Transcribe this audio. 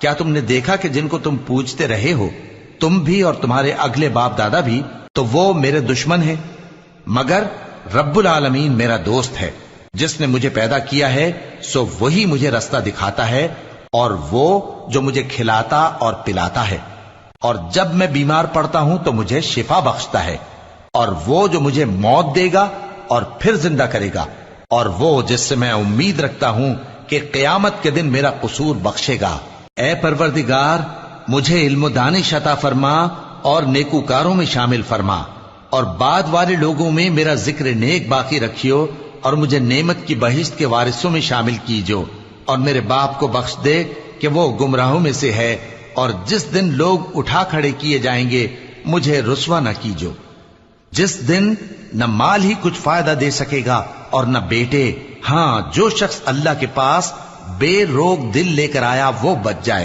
کیا تم نے دیکھا کہ جن کو تم پوجتے رہے ہو، تم بھی اور تمہارے اگلے باپ دادا بھی، تو وہ میرے دشمن ہیں؟ مگر رب العالمین میرا دوست ہے، جس نے مجھے پیدا کیا ہے سو وہی مجھے رستہ دکھاتا ہے، اور وہ جو مجھے کھلاتا اور پلاتا ہے، اور جب میں بیمار پڑتا ہوں تو مجھے شفا بخشتا ہے، اور وہ جو مجھے موت دے گا اور پھر زندہ کرے گا، اور وہ جس سے میں امید رکھتا ہوں کہ قیامت کے دن میرا قصور بخشے گا۔ اے پروردگار، مجھے علم و دانش عطا فرما اور نیکوکاروں میں شامل فرما، اور بعد والے لوگوں میں میرا ذکر نیک باقی رکھیو، اور مجھے نعمت کی بہشت کے وارثوں میں شامل کیجو، اور میرے باپ کو بخش دے کہ وہ گمراہوں میں سے ہے، اور جس دن لوگ اٹھا کھڑے کیے جائیں گے مجھے رسوا نہ کیجو، جس دن نہ مال ہی کچھ فائدہ دے سکے گا اور نہ بیٹے، ہاں جو شخص اللہ کے پاس بے روک دل لے کر آیا وہ بچ جائے گا۔